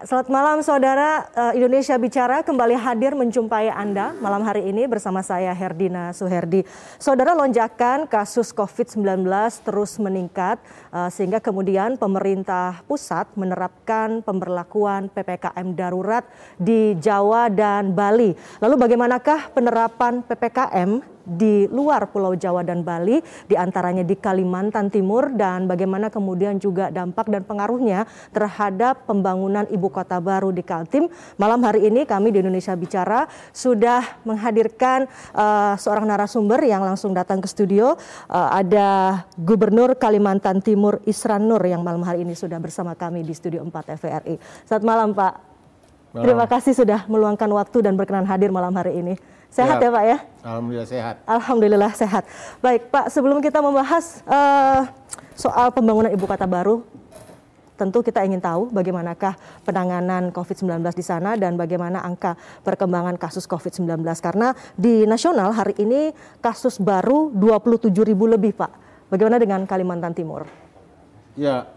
Ya, selamat malam saudara. Indonesia Bicara kembali hadir menjumpai Anda malam hari ini bersama saya Herdina Suherdi. Saudara, lonjakan kasus COVID-19 terus meningkat sehingga kemudian pemerintah pusat menerapkan pemberlakuan PPKM darurat di Jawa dan Bali. Lalu bagaimanakah penerapan PPKM di luar Pulau Jawa dan Bali, diantaranya di Kalimantan Timur, dan bagaimana kemudian juga dampak dan pengaruhnya terhadap pembangunan ibu kota baru di Kaltim. Malam hari ini kami di Indonesia Bicara sudah menghadirkan seorang narasumber yang langsung datang ke studio. Ada Gubernur Kalimantan Timur Isran Nur yang malam hari ini sudah bersama kami di Studio 4 TVRI. Selamat malam Pak. Malam. Terima kasih sudah meluangkan waktu dan berkenan hadir malam hari ini. Sehat ya Pak ya? Alhamdulillah sehat. Alhamdulillah sehat. Baik Pak, sebelum kita membahas soal pembangunan ibu kota baru, tentu kita ingin tahu bagaimanakah penanganan COVID-19 di sana dan bagaimana angka perkembangan kasus COVID-19. Karena di nasional hari ini kasus baru 27.000 lebih Pak. Bagaimana dengan Kalimantan Timur? Ya,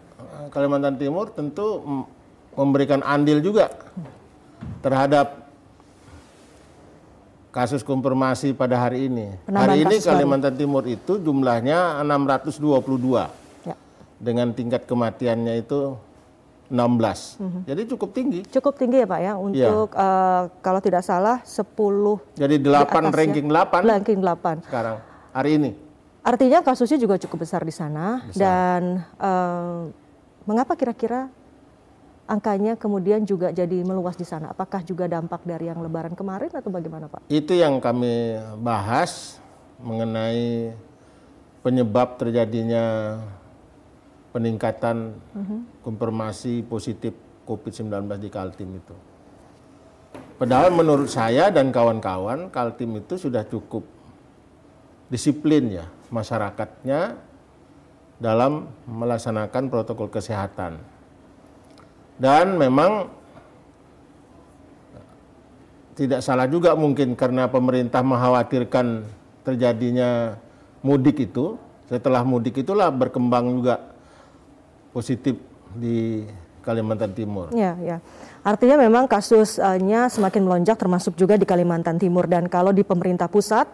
Kalimantan Timur tentu memberikan andil juga terhadap kasus konfirmasi pada hari ini. Hari ini Kalimantan Timur itu jumlahnya 622. Ya. Dengan tingkat kematiannya itu 16. Jadi cukup tinggi. Cukup tinggi ya Pak ya untuk kalau tidak salah 10. Jadi 8 ranking 8. Ranking 8. Sekarang hari ini. Artinya kasusnya juga cukup besar di sana. Dan mengapa kira-kira angkanya kemudian juga jadi meluas di sana? Apakah juga dampak dari yang Lebaran kemarin atau bagaimana Pak? Itu yang kami bahas mengenai penyebab terjadinya peningkatan konfirmasi positif COVID-19 di Kaltim itu. Padahal menurut saya dan kawan-kawan, Kaltim itu sudah cukup disiplin ya masyarakatnya dalam melaksanakan protokol kesehatan. Dan memang tidak salah juga mungkin karena pemerintah mengkhawatirkan terjadinya mudik itu. Setelah mudik itulah berkembang juga positif di Kalimantan Timur. Ya, ya. Artinya memang kasusnya semakin melonjak termasuk juga di Kalimantan Timur. Dan kalau di pemerintah pusat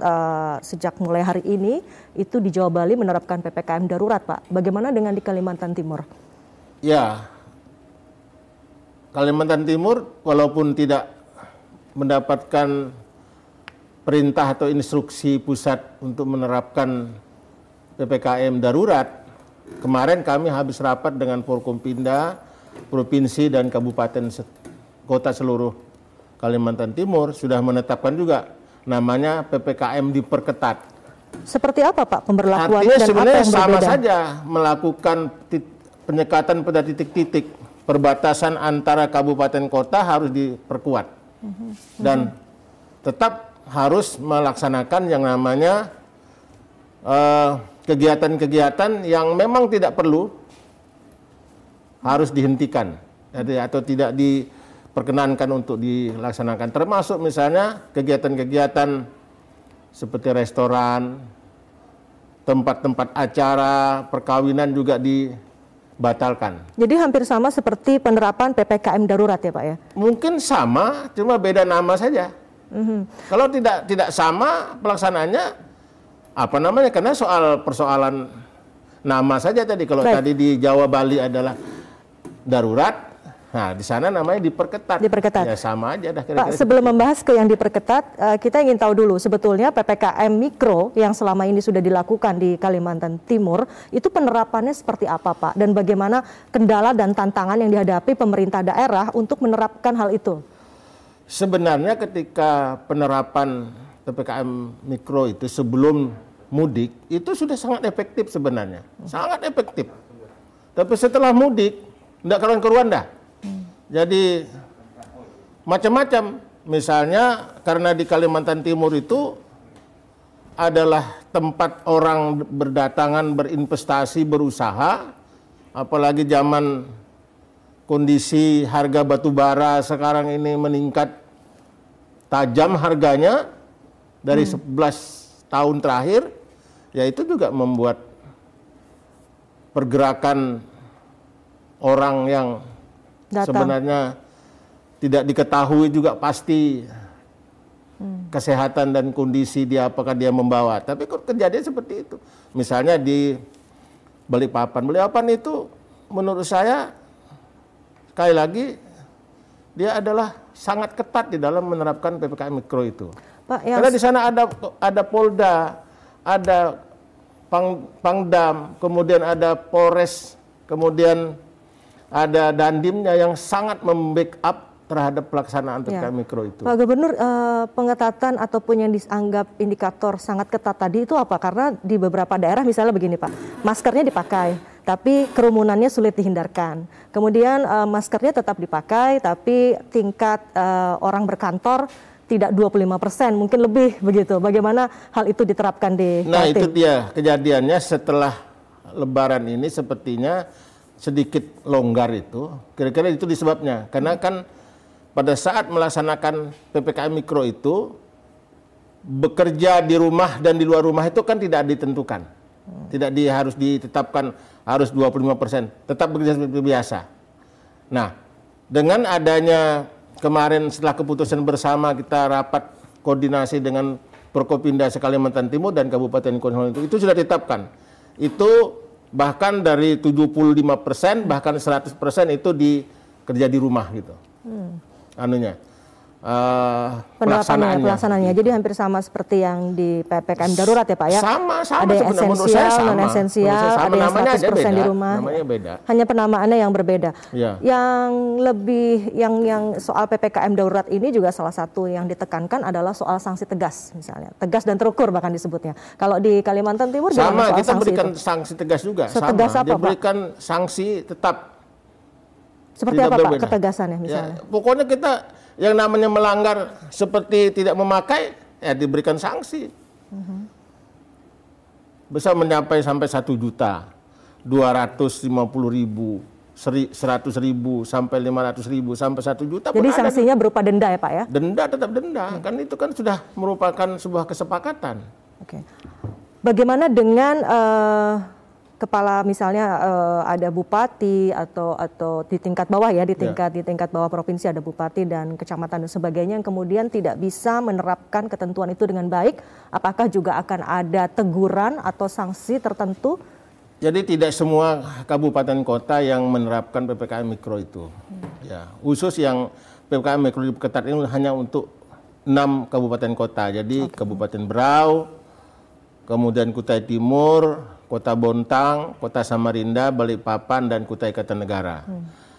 sejak mulai hari ini itu di Jawa Bali menerapkan PPKM darurat Pak. Bagaimana dengan di Kalimantan Timur? Ya, Kalimantan Timur walaupun tidak mendapatkan perintah atau instruksi pusat untuk menerapkan PPKM darurat, kemarin kami habis rapat dengan Forkompinda, provinsi dan kabupaten kota seluruh Kalimantan Timur sudah menetapkan juga namanya PPKM diperketat. Seperti apa Pak pemberlakuannya? Artinya dan sebenarnya apa yang sama berbeda? Saja melakukan penyekatan pada titik-titik. Perbatasan antara kabupaten kota harus diperkuat dan tetap harus melaksanakan yang namanya kegiatan-kegiatan yang memang tidak perlu harus dihentikan atau tidak diperkenankan untuk dilaksanakan, termasuk misalnya kegiatan-kegiatan seperti restoran, tempat-tempat acara, perkawinan juga batalkan. Jadi hampir sama seperti penerapan PPKM darurat ya Pak ya? Mungkin sama, cuma beda nama saja. Kalau tidak sama pelaksanaannya, apa namanya? Karena persoalan nama saja tadi. Kalau tadi di Jawa Bali adalah darurat, nah di sana namanya diperketat. Diperketat. Ya sama aja dah. Pak, sebelum membahas ke yang diperketat, kita ingin tahu dulu sebetulnya PPKM Mikro yang selama ini sudah dilakukan di Kalimantan Timur, itu penerapannya seperti apa Pak? Dan bagaimana kendala dan tantangan yang dihadapi pemerintah daerah untuk menerapkan hal itu? Sebenarnya ketika penerapan PPKM Mikro itu sebelum mudik, itu sudah sangat efektif sebenarnya. Sangat efektif. Tapi setelah mudik, tidak karuan-karuan dah. Jadi macam-macam, misalnya karena di Kalimantan Timur itu adalah tempat orang berdatangan, berinvestasi, berusaha, apalagi zaman kondisi harga batu bara sekarang ini meningkat tajam harganya dari 11 tahun terakhir, ya itu juga membuat pergerakan orang yang sebenarnya tidak diketahui juga pasti kesehatan dan kondisi dia, apakah dia membawa. Tapi kok kejadian seperti itu. Misalnya di Balikpapan itu menurut saya sekali lagi dia adalah sangat ketat di dalam menerapkan PPKM Mikro itu. Pak, karena di sana ada Polda, ada Pangdam, kemudian ada Polres, kemudian ada Dandimnya yang sangat membackup terhadap pelaksanaan PPKM Mikro itu. Pak Gubernur, pengetatan ataupun yang dianggap indikator sangat ketat tadi itu apa? Karena di beberapa daerah misalnya begini Pak, maskernya dipakai, tapi kerumunannya sulit dihindarkan. Kemudian maskernya tetap dipakai, tapi tingkat orang berkantor tidak 25%, mungkin lebih begitu. Bagaimana hal itu diterapkan di Kaltim? Nah itu dia kejadiannya setelah Lebaran ini sepertinya sedikit longgar itu. Kira-kira itu disebabnya. Karena kan pada saat melaksanakan PPKM Mikro itu, bekerja di rumah dan di luar rumah itu kan tidak ditentukan. Tidak harus ditetapkan harus 25%, tetap bekerja seperti biasa. Nah, dengan adanya kemarin setelah keputusan bersama kita rapat koordinasi dengan Prokopinda Kalimantan Timur dan Kabupaten Kota itu sudah ditetapkan. Itu bahkan dari 75%, bahkan 100% itu kerja di rumah gitu. Pelaksanaannya. Jadi hampir sama seperti yang di PPKM darurat ya Pak ya? Sama ada yang esensial, non-esensial, ada yang 100% di rumah. Namanya beda. Hanya penamaannya yang berbeda. Ya. Yang lebih, yang soal PPKM darurat ini juga salah satu yang ditekankan adalah soal sanksi tegas misalnya. Tegas dan terukur bahkan disebutnya. Kalau di Kalimantan Timur sama, soal kita sanksi berikan itu? Sanksi tegas juga. Setegas sama. apa Diberikan Pak? Sanksi tetap. Seperti apa Pak ketegasannya misalnya? Ya, pokoknya kita yang namanya melanggar seperti tidak memakai, ya diberikan sanksi. Bisa mencapai sampai 1 juta, 250.000, 100.000, sampai 500.000, sampai 1 juta. Jadi sanksinya berupa denda ya Pak ya? Denda, tetap denda. Kan itu kan sudah merupakan sebuah kesepakatan. Oke. Bagaimana dengan kepala misalnya ada bupati atau di tingkat bawah ya, di tingkat bawah provinsi ada bupati dan kecamatan dan sebagainya yang kemudian tidak bisa menerapkan ketentuan itu dengan baik, apakah juga akan ada teguran atau sanksi tertentu? Jadi tidak semua kabupaten kota yang menerapkan PPKM Mikro itu. Ya, khusus yang PPKM Mikro ketat ini hanya untuk 6 kabupaten kota. Jadi Kabupaten Berau, kemudian Kutai Timur, Kota Bontang, Kota Samarinda, Balikpapan, dan Kutai Kartanegara.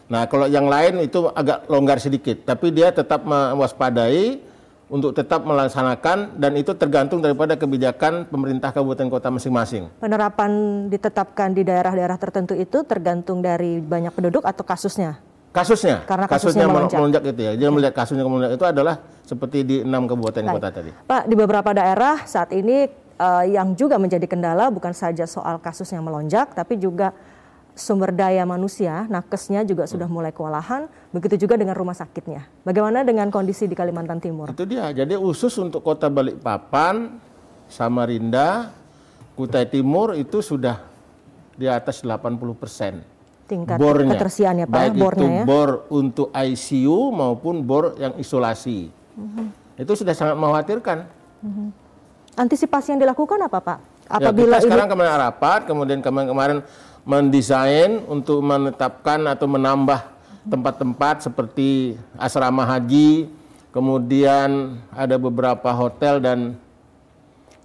Nah, kalau yang lain itu agak longgar sedikit, tapi dia tetap mewaspadai untuk tetap melaksanakan, dan itu tergantung daripada kebijakan pemerintah kabupaten kota masing-masing. Penerapan ditetapkan di daerah-daerah tertentu itu tergantung dari banyak penduduk atau kasusnya? Kasusnya, karena kasusnya melonjak itu ya. Jadi melihat kasusnya melonjak itu adalah seperti di 6 kabupaten kota tadi. Pak, di beberapa daerah saat ini yang juga menjadi kendala bukan saja soal kasus yang melonjak, tapi juga sumber daya manusia, nakesnya juga sudah mulai kewalahan, begitu juga dengan rumah sakitnya. Bagaimana dengan kondisi di Kalimantan Timur? Itu dia, jadi khusus untuk kota Balikpapan, Samarinda, Kutai Timur itu sudah di atas 80%. Tingkat bornya, ketersiannya Pak, baik bornya itu ya? bor untuk ICU maupun bor yang isolasi. Itu sudah sangat mengkhawatirkan. Antisipasi yang dilakukan apa Pak? Apabila kita sekarang kemarin rapat, kemudian kemarin mendesain untuk menetapkan atau menambah tempat-tempat seperti asrama haji, kemudian ada beberapa hotel dan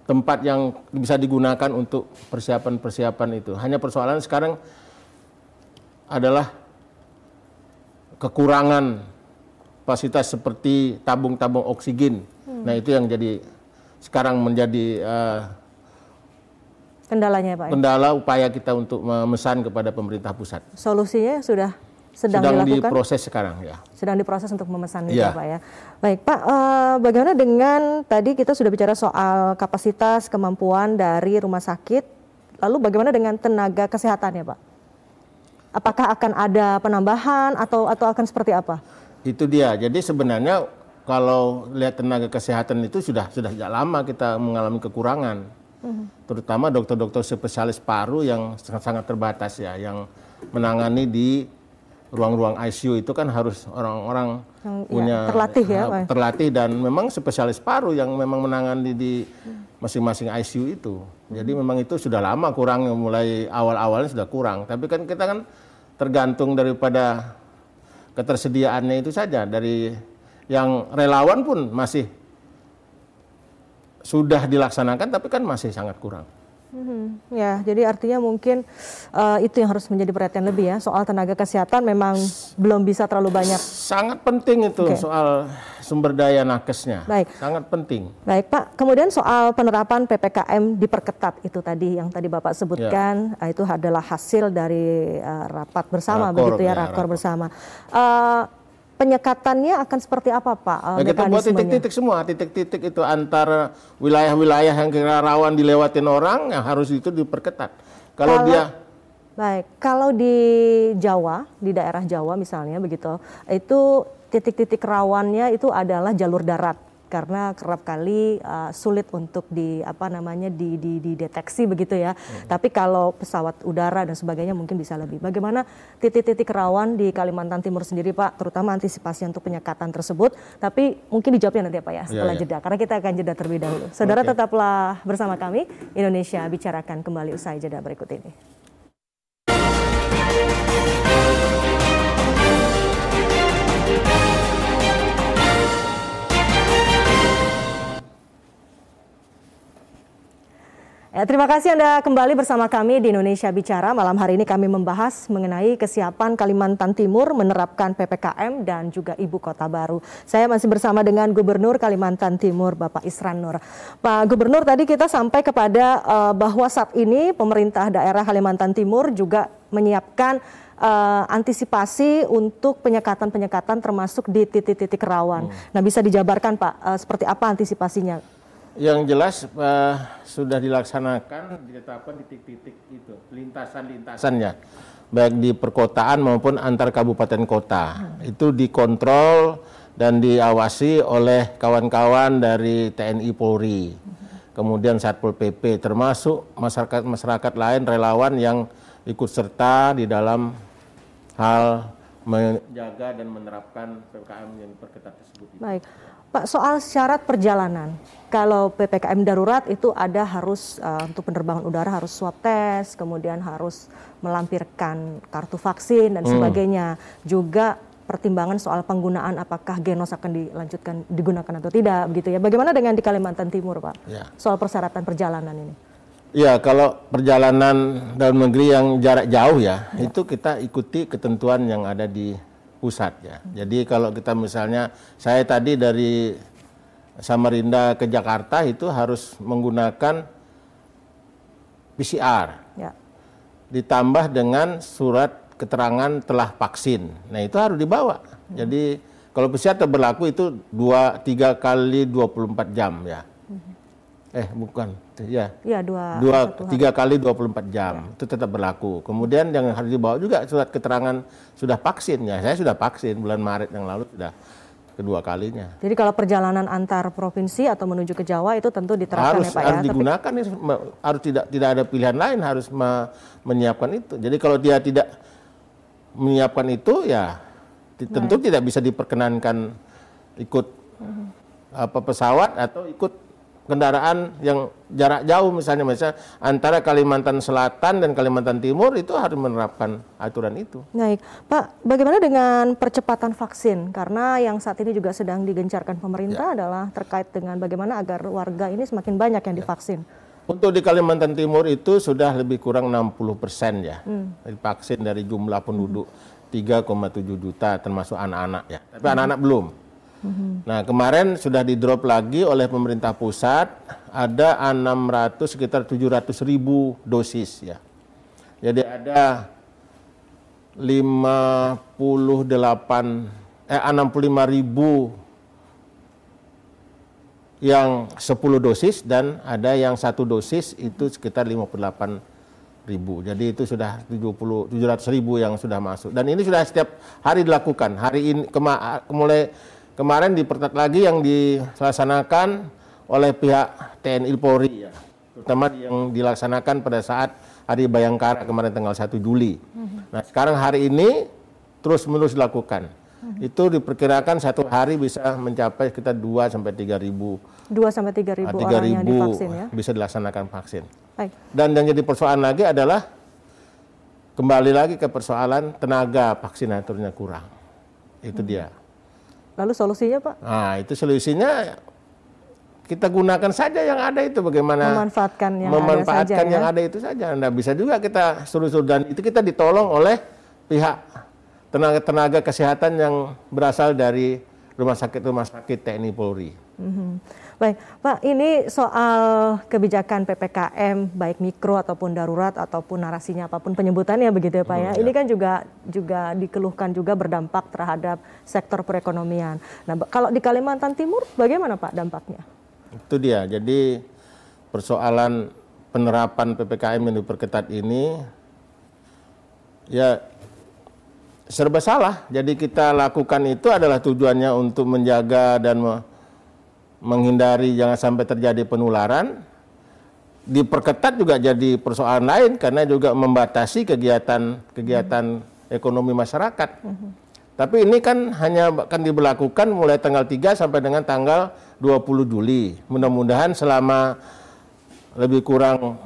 tempat yang bisa digunakan untuk persiapan-persiapan itu. Hanya persoalan sekarang adalah kekurangan fasilitas seperti tabung-tabung oksigen. Nah itu yang jadi sekarang menjadi kendalanya Pak. Kendala upaya kita untuk memesan kepada pemerintah pusat. Solusinya sedang dilakukan? Diproses sekarang ya. Sedang diproses untuk memesan itu Pak ya. Baik Pak, bagaimana dengan tadi kita sudah bicara soal kapasitas kemampuan dari rumah sakit, lalu bagaimana dengan tenaga kesehatannya Pak? Apakah akan ada penambahan atau akan seperti apa? Itu dia. Jadi sebenarnya kalau lihat tenaga kesehatan itu sudah sejak lama kita mengalami kekurangan, terutama dokter-dokter spesialis paru yang sangat terbatas ya, yang menangani di ruang-ruang ICU itu kan harus orang-orang punya terlatih dan memang spesialis paru yang memang menangani di masing-masing ICU itu. Jadi memang itu sudah lama kurang, mulai awal-awalnya sudah kurang. Tapi kan kita kan tergantung daripada ketersediaannya itu saja. Dari yang relawan pun masih sudah dilaksanakan, tapi kan masih sangat kurang. Ya, jadi artinya mungkin itu yang harus menjadi perhatian lebih ya, soal tenaga kesehatan memang belum bisa terlalu banyak. Sangat penting itu soal sumber daya nakesnya. Baik. Sangat penting. Baik Pak, kemudian soal penerapan PPKM diperketat itu tadi yang tadi Bapak sebutkan, itu adalah hasil dari rapat bersama begitu ya, rakor bersama. Penyekatannya akan seperti apa Pak? Kita buat titik-titik semua, titik-titik itu antara wilayah-wilayah yang kira rawan dilewatin orang yang harus itu diperketat. Kalau di Jawa, di daerah Jawa misalnya begitu, itu titik-titik rawannya itu adalah jalur darat. Karena kerap kali sulit untuk dideteksi begitu ya. Tapi kalau pesawat udara dan sebagainya mungkin bisa lebih. Bagaimana titik-titik rawan di Kalimantan Timur sendiri Pak, terutama antisipasi untuk penyekatan tersebut. Tapi mungkin dijawabnya nanti Pak ya setelah jeda. Karena kita akan jeda terlebih dahulu. Saudara tetaplah bersama kami, Indonesia Bicarakan kembali usai jeda berikut ini. Terima kasih Anda kembali bersama kami di Indonesia Bicara. Malam hari ini kami membahas mengenai kesiapan Kalimantan Timur menerapkan PPKM dan juga Ibu Kota Baru. Saya masih bersama dengan Gubernur Kalimantan Timur, Bapak Isran Nur. Pak Gubernur, tadi kita sampai kepada bahwa saat ini pemerintah daerah Kalimantan Timur juga menyiapkan antisipasi untuk penyekatan-penyekatan termasuk di titik-titik rawan. Nah, bisa dijabarkan Pak, seperti apa antisipasinya? Yang jelas sudah dilaksanakan, ditetapkan titik-titik itu, lintasan-lintasannya, baik di perkotaan maupun antar kabupaten kota. Itu dikontrol dan diawasi oleh kawan-kawan dari TNI Polri, kemudian Satpol PP, termasuk masyarakat lain, relawan yang ikut serta di dalam hal menjaga dan menerapkan PPKM yang diperketat tersebut. Baik. Pak, soal syarat perjalanan, kalau PPKM darurat itu ada harus untuk penerbangan udara harus swab test, kemudian harus melampirkan kartu vaksin dan sebagainya. Juga pertimbangan soal penggunaan apakah genos akan digunakan atau tidak, begitu ya. Bagaimana dengan di Kalimantan Timur, Pak? Ya. Soal persyaratan perjalanan ini. Ya, kalau perjalanan dalam negeri yang jarak jauh itu kita ikuti ketentuan yang ada di pusat ya. Jadi kalau kita misalnya, saya tadi dari Samarinda ke Jakarta itu harus menggunakan PCR. Ya. Ditambah dengan surat keterangan telah vaksin. Nah, itu harus dibawa. Jadi kalau PCR berlaku itu 3 kali 24 jam ya. Bukan. Ya. Ya, 3 kali 24 jam. Ya. Itu tetap berlaku. Kemudian yang harus dibawa juga surat keterangan sudah vaksin ya. Saya sudah vaksin bulan Maret yang lalu, sudah kedua kalinya. Jadi kalau perjalanan antar provinsi atau menuju ke Jawa itu tentu diterapkan ya Pak ya. Harus digunakan, harus tidak ada pilihan lain, harus menyiapkan itu. Jadi kalau dia tidak menyiapkan itu ya tentu tidak bisa diperkenankan ikut pesawat atau ikut kendaraan yang jarak jauh misalnya antara Kalimantan Selatan dan Kalimantan Timur itu harus menerapkan aturan itu. Baik, Pak, bagaimana dengan percepatan vaksin? Karena yang saat ini juga sedang digencarkan pemerintah adalah terkait dengan bagaimana agar warga ini semakin banyak yang divaksin. Untuk di Kalimantan Timur itu sudah lebih kurang 60% ya divaksin dari jumlah penduduk 3,7 juta termasuk anak-anak ya. Tapi anak-anak belum. Nah, kemarin sudah di-drop lagi oleh pemerintah pusat, ada sekitar 700.000 dosis ya. Jadi ada 65.000 yang 10 dosis dan ada yang 1 dosis itu sekitar 58.000. Jadi itu sudah 700.000 yang sudah masuk. Dan ini sudah setiap hari dilakukan. Hari ini mulai kemarin diperketat lagi yang dilaksanakan oleh pihak TNI Polri ya, terutama yang dilaksanakan pada saat Hari Bayangkara kemarin tanggal 1 Juli. Nah, sekarang hari ini terus-menerus dilakukan. Itu diperkirakan satu hari bisa mencapai sekitar 2 sampai 3.000. 2 sampai 3.000 orang yang divaksin ya. Bisa dilaksanakan vaksin. Baik. Dan yang jadi persoalan lagi adalah kembali lagi ke persoalan tenaga vaksinatornya kurang. Itu dia. Lalu solusinya Pak? Nah, itu solusinya kita gunakan saja yang ada itu, bagaimana memanfaatkan yang ada itu saja. Nah, bisa juga kita suruh-suruh, dan itu kita ditolong oleh pihak tenaga kesehatan yang berasal dari rumah sakit TNI Polri. Baik, Pak, ini soal kebijakan PPKM baik mikro ataupun darurat ataupun narasinya apapun penyebutannya begitu ya Pak ya. Ini kan juga dikeluhkan juga berdampak terhadap sektor perekonomian. Nah, kalau di Kalimantan Timur bagaimana Pak dampaknya? Itu dia. Jadi persoalan penerapan PPKM yang diperketat ini ya serba salah. Jadi kita lakukan itu adalah tujuannya untuk menjaga dan menghindari jangan sampai terjadi penularan. Diperketat juga jadi persoalan lain karena juga membatasi kegiatan ekonomi masyarakat. Tapi ini kan hanya akan diberlakukan mulai tanggal 3 sampai dengan tanggal 20 Juli. Mudah-mudahan selama lebih kurang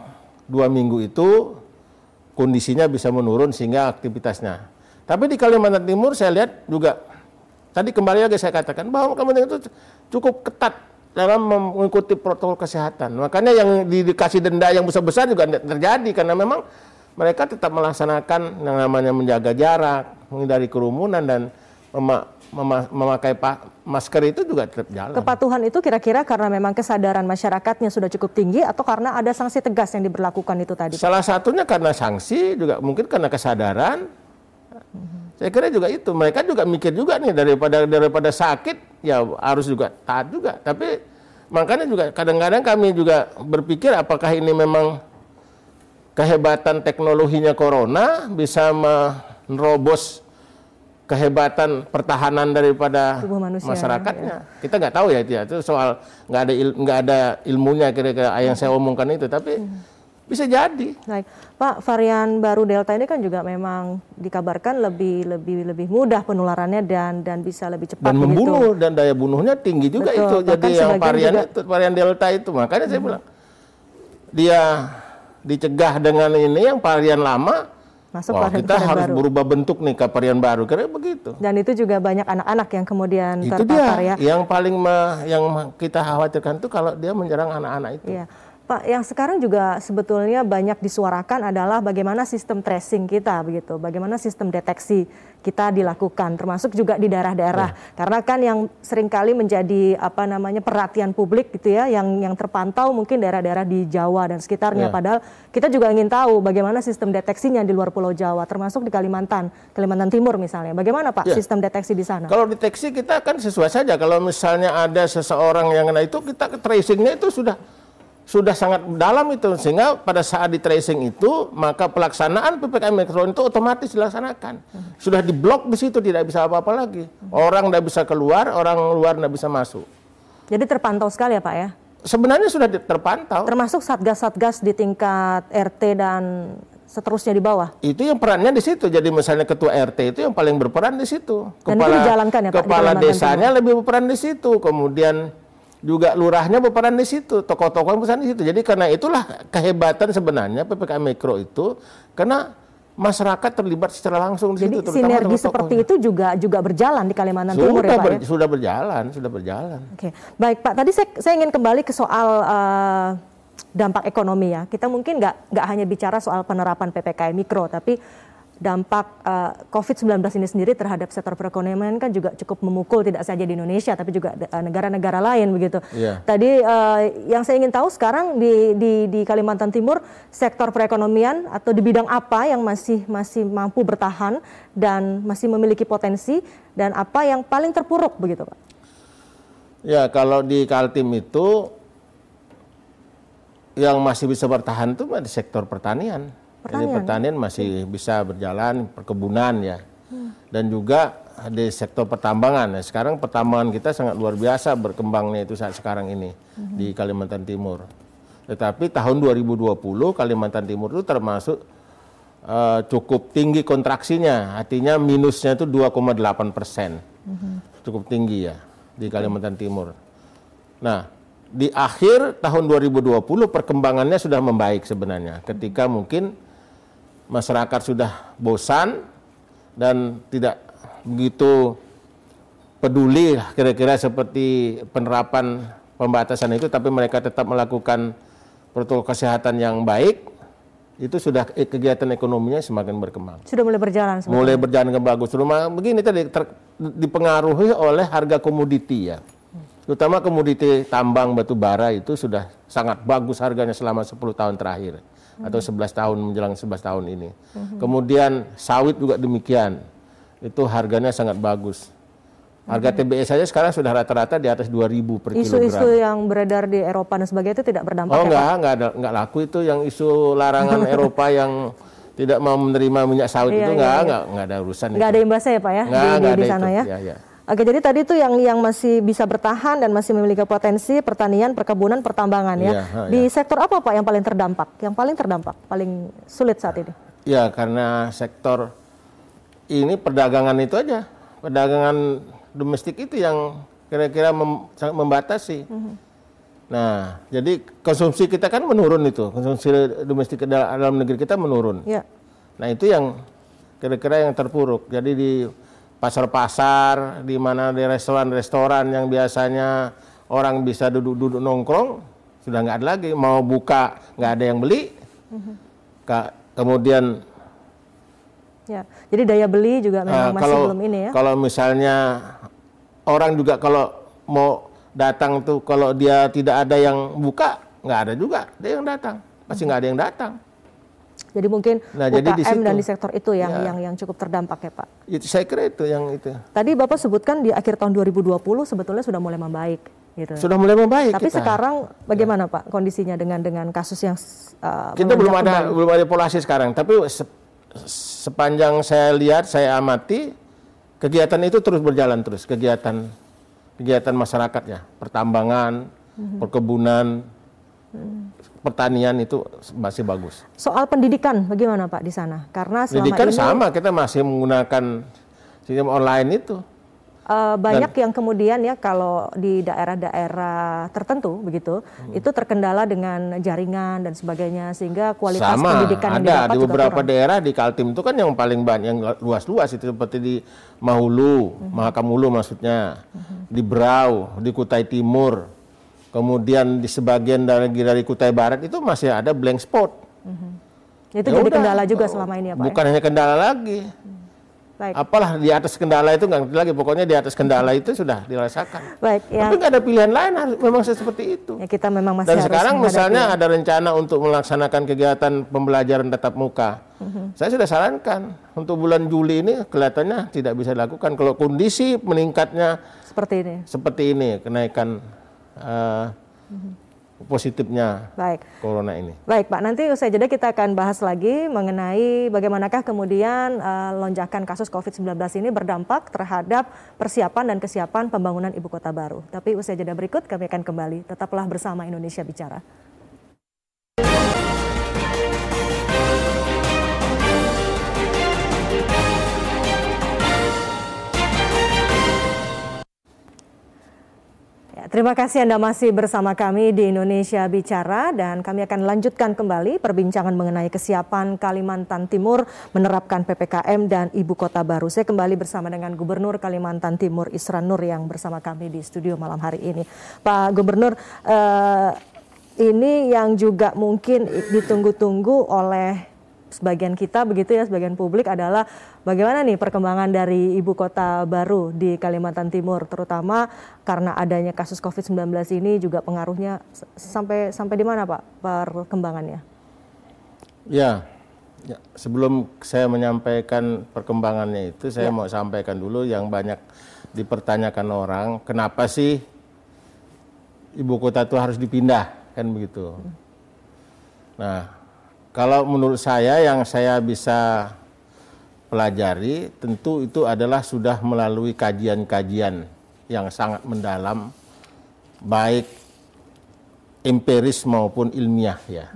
2 minggu itu kondisinya bisa menurun sehingga aktivitasnya. Tapi di Kalimantan Timur saya lihat juga, tadi kembali lagi saya katakan bahwa Kalimantan itu cukup ketat dalam mengikuti protokol kesehatan. Makanya yang dikasih denda yang besar-besar juga tidak terjadi karena memang mereka tetap melaksanakan yang namanya menjaga jarak, menghindari kerumunan, dan memakai masker itu juga tetap jalan. Kepatuhan itu kira-kira karena memang kesadaran masyarakatnya sudah cukup tinggi atau karena ada sanksi tegas yang diberlakukan itu tadi? Salah satunya karena sanksi, juga mungkin karena kesadaran. Saya kira juga itu. Mereka juga mikir juga nih, daripada sakit ya harus juga taat juga. Tapi makanya juga kadang-kadang kami juga berpikir apakah ini memang kehebatan teknologinya corona bisa menerobos kehebatan pertahanan daripada masyarakatnya. Ya. Kita nggak tahu ya itu soal nggak ada ilmunya kira-kira yang saya omongkan itu, tapi bisa jadi. Baik, Pak, varian baru Delta ini kan juga memang dikabarkan lebih mudah penularannya dan bisa lebih cepat. Dan membunuh dan daya bunuhnya tinggi juga. Betul, itu. Jadi yang varian Delta itu, makanya saya bilang dia dicegah dengan ini yang varian lama. Masuk kita harus baru. Berubah bentuk nih ke varian baru, karena begitu. Dan itu juga banyak anak-anak yang kemudian terpapar ya. Yang paling yang kita khawatirkan itu kalau dia menyerang anak-anak itu. Iya. Pak, yang sekarang juga sebetulnya banyak disuarakan adalah bagaimana sistem tracing kita begitu, bagaimana sistem deteksi kita dilakukan, termasuk juga di daerah-daerah. Karena kan yang seringkali menjadi perhatian publik gitu ya, yang terpantau mungkin daerah-daerah di Jawa dan sekitarnya. Padahal kita juga ingin tahu bagaimana sistem deteksinya di luar Pulau Jawa, termasuk di Kalimantan Timur misalnya. Bagaimana Pak sistem deteksi di sana? Kalau deteksi kita kan sesuai saja. Kalau misalnya ada seseorang yang kena itu, kita tracingnya itu sudah sangat dalam itu, sehingga pada saat di tracing itu maka pelaksanaan PPKM Mikro itu otomatis dilaksanakan. Sudah diblok di situ, tidak bisa apa-apa lagi. Orang tidak bisa keluar, orang luar tidak bisa masuk. Jadi terpantau sekali ya Pak ya? Sebenarnya sudah terpantau. Termasuk satgas-satgas di tingkat RT dan seterusnya di bawah? Itu yang perannya di situ. Jadi misalnya ketua RT itu yang paling berperan di situ. Dan itu dijalankan ya Pak? Kepala desanya lebih berperan di situ. Kemudian juga lurahnya berperan di situ, tokoh-tokoh yang berperan di situ. Jadi karena itulah kehebatan sebenarnya PPKM Mikro itu, karena masyarakat terlibat secara langsung di situ. Jadi sinergi seperti itu juga berjalan di Kalimantan Timur ya Pak? Sudah berjalan. Oke, baik Pak. Tadi saya ingin kembali ke soal dampak ekonomi ya. Kita mungkin nggak hanya bicara soal penerapan PPKM Mikro, tapi dampak COVID-19 ini sendiri terhadap sektor perekonomian kan juga cukup memukul tidak saja di Indonesia tapi juga negara-negara lain begitu. Tadi yang saya ingin tahu sekarang di Kalimantan Timur sektor perekonomian atau di bidang apa yang masih mampu bertahan dan masih memiliki potensi, dan apa yang paling terpuruk begitu Pak? Ya, kalau di Kaltim itu yang masih bisa bertahan itu di sektor pertanian. Jadi pertanian masih bisa berjalan, perkebunan ya. Dan juga di sektor pertambangan. Nah, sekarang pertambangan kita sangat luar biasa berkembangnya itu saat sekarang ini di Kalimantan Timur. Tetapi tahun 2020 Kalimantan Timur itu termasuk cukup tinggi kontraksinya, artinya minusnya itu 2,8%, cukup tinggi ya di Kalimantan Timur. Nah, di akhir tahun 2020 perkembangannya sudah membaik sebenarnya, ketika mungkin masyarakat sudah bosan dan tidak begitu peduli kira-kira seperti penerapan pembatasan itu, tapi mereka tetap melakukan protokol kesehatan yang baik. Itu sudah kegiatan ekonominya semakin berkembang. Sudah mulai berjalan sebetulnya. Mulai berjalan ke bagus. Cuma begini tadi dipengaruhi oleh harga komoditi ya. Terutama komoditi tambang batu bara itu sudah sangat bagus harganya selama 10 tahun terakhir atau 11 tahun menjelang 11 tahun ini. Kemudian sawit juga demikian. Itu harganya sangat bagus. Harga TBS saja sekarang sudah rata-rata di atas 2.000 per kilogram. Isu-isu yang beredar di Eropa dan sebagainya itu tidak berdampak ya Pak? Enggak laku itu yang isu larangan Eropa yang tidak mau menerima minyak sawit itu enggak ada urusan. Enggak ada imbasnya ya Pak ya di sana ya? Oke, jadi tadi itu yang masih bisa bertahan dan masih memiliki potensi pertanian, perkebunan, pertambangan ya. Di sektor apa Pak yang paling terdampak? Yang paling terdampak, paling sulit saat ini? Ya, karena sektor ini perdagangan itu aja. Perdagangan domestik itu yang kira-kira sangat membatasi. Nah, jadi konsumsi kita kan menurun itu, konsumsi domestik dalam negeri kita menurun. Nah, itu yang kira-kira yang terpuruk. Jadi di pasar-pasar, di mana di restoran-restoran yang biasanya orang bisa duduk-duduk nongkrong, sudah nggak ada lagi. Mau buka nggak ada yang beli. Kemudian ya, jadi daya beli juga memang masih belum ini ya. Kalau misalnya orang juga kalau mau datang tuh, kalau dia tidak ada yang buka, nggak ada juga dia yang datang, pasti nggak ada yang datang. Jadi mungkin UKM dan di sektor itu yang cukup terdampak ya Pak. Itu saya kira itu yang itu. Tadi Bapak sebutkan di akhir tahun 2020 sebetulnya sudah mulai membaik. Gitu. Sudah mulai membaik. Tapi sekarang bagaimana Pak kondisinya dengan kasus yang kita belum ada polasi sekarang. Tapi sepanjang saya lihat, saya amati, kegiatan itu terus berjalan terus, kegiatan masyarakatnya, pertambangan, perkebunan, pertanian itu masih bagus. Soal pendidikan bagaimana Pak di sana? Karena selama pendidikan ini sama, kita masih menggunakan sistem online itu. Banyak yang kemudian ya kalau di daerah-daerah tertentu begitu, itu terkendala dengan jaringan dan sebagainya sehingga kualitas pendidikan yang didapat ada di beberapa daerah di Kaltim itu kan yang paling banyak, yang luas-luas itu seperti di Mahulu, Mahakamulu maksudnya, di Berau, di Kutai Timur, kemudian di sebagian dari Kutai Barat itu masih ada blank spot. Itu jadi kendala juga selama ini ya Pak? Bukan hanya kendala lagi. Baik. Apalah di atas kendala itu nggak ngerti lagi, pokoknya di atas kendala itu sudah dirasakan. Baik, tapi nggak ada pilihan lain, memang seperti itu. Ya, kita memang masih dan sekarang misalnya ada rencana untuk melaksanakan kegiatan pembelajaran tatap muka. Saya sudah sarankan untuk bulan Juli ini kelihatannya tidak bisa dilakukan kalau kondisi meningkatnya seperti ini kenaikan positifnya corona ini. Baik Pak, nanti usai jeda kita akan bahas lagi mengenai bagaimanakah kemudian lonjakan kasus COVID-19 ini berdampak terhadap persiapan dan kesiapan pembangunan ibu kota baru. Tapi usai jeda berikut kami akan kembali. Tetaplah bersama Indonesia Bicara. Terima kasih Anda masih bersama kami di Indonesia Bicara dan kami akan lanjutkan kembali perbincangan mengenai kesiapan Kalimantan Timur menerapkan PPKM dan Ibu Kota Baru. Saya kembali bersama dengan Gubernur Kalimantan Timur Isran Nur yang bersama kami di studio malam hari ini. Pak Gubernur, ini yang juga mungkin ditunggu-tunggu oleh sebagian kita begitu ya, sebagian publik adalah bagaimana nih perkembangan dari Ibu Kota Baru di Kalimantan Timur, terutama karena adanya kasus COVID-19 ini juga pengaruhnya sampai di mana Pak perkembangannya? Ya, sebelum saya menyampaikan perkembangannya itu, saya mau sampaikan dulu yang banyak dipertanyakan orang, kenapa sih Ibu Kota itu harus dipindah, kan begitu. Nah, kalau menurut saya yang saya bisa pelajari tentu itu adalah sudah melalui kajian-kajian yang sangat mendalam, baik empiris maupun ilmiah ya.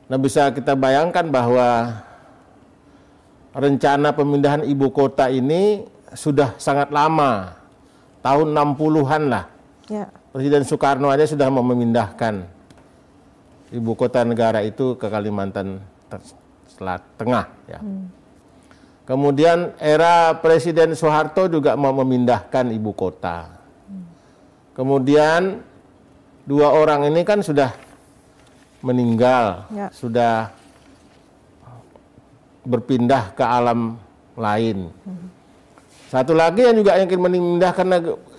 Nah, bisa kita bayangkan bahwa rencana pemindahan ibu kota ini sudah sangat lama, tahun 60-an lah. Ya. Presiden Soekarno aja sudah mau memindahkan ibu kota negara itu ke Kalimantan Tengah. Ya. Kemudian era Presiden Soeharto juga mau memindahkan ibu kota. Kemudian dua orang ini kan sudah meninggal, ya. Sudah berpindah ke alam lain. Satu lagi yang juga ingin memindahkan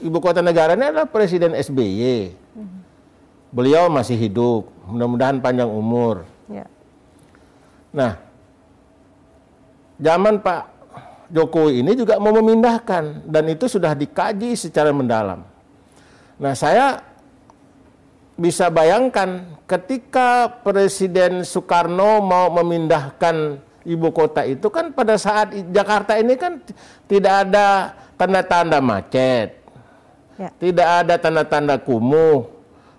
ibu kota negara ini adalah Presiden SBY. Beliau masih hidup, mudah-mudahan panjang umur. Ya. Nah, zaman Pak Jokowi ini juga mau memindahkan, dan itu sudah dikaji secara mendalam. Nah, saya bisa bayangkan ketika Presiden Soekarno mau memindahkan ibu kota itu kan pada saat Jakarta ini kan tidak ada tanda-tanda macet, Ya. tidak ada tanda-tanda kumuh,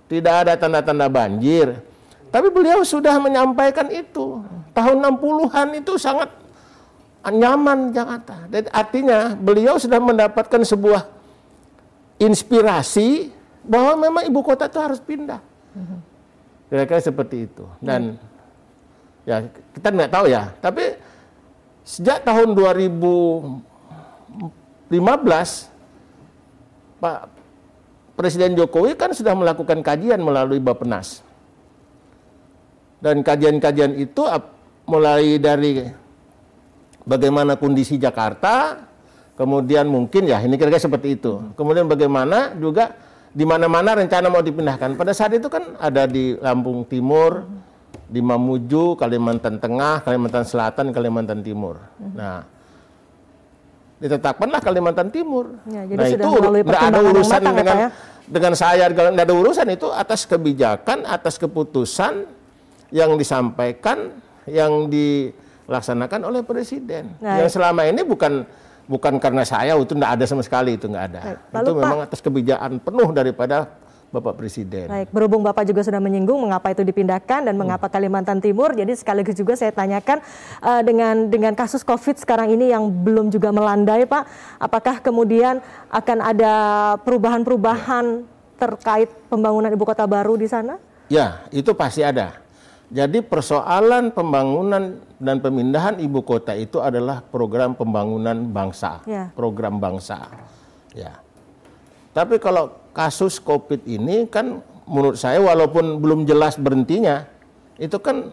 tidak ada tanda-tanda banjir. Tapi beliau sudah menyampaikan itu. Tahun 60-an itu sangat nyaman Jakarta. Dan artinya beliau sudah mendapatkan sebuah inspirasi bahwa memang ibu kota itu harus pindah. Kira-kira seperti itu. Dan ya kita nggak tahu ya. Tapi sejak tahun 2015 Pak Presiden Jokowi kan sudah melakukan kajian melalui Bappenas. Dan kajian-kajian itu mulai dari bagaimana kondisi Jakarta, kemudian mungkin ya ini kira-kira seperti itu. Kemudian bagaimana juga di mana-mana rencana mau dipindahkan. Pada saat itu kan ada di Lampung Timur, di Mamuju, Kalimantan Tengah, Kalimantan Selatan, Kalimantan Timur. Nah, ditetapkanlah Kalimantan Timur. Ya, jadi nah sudah itu nggak ada urusan matang, dengan saya, nggak ada urusan itu atas kebijakan, atas keputusan yang disampaikan, yang dilaksanakan oleh Presiden. Nah, yang selama ini bukan karena saya, itu nggak ada sama sekali, itu nggak ada. Lalu, itu memang atas kebijakan penuh daripada Bapak Presiden. Baik, berhubung Bapak juga sudah menyinggung mengapa itu dipindahkan dan mengapa Kalimantan Timur, jadi sekaligus juga saya tanyakan dengan kasus COVID sekarang ini yang belum juga melandai, Pak, apakah kemudian akan ada perubahan-perubahan terkait pembangunan ibu kota baru di sana? Ya, itu pasti ada. Jadi persoalan pembangunan dan pemindahan ibu kota itu adalah program pembangunan bangsa, program bangsa. Ya. Tapi kalau kasus COVID ini kan menurut saya walaupun belum jelas berhentinya, itu kan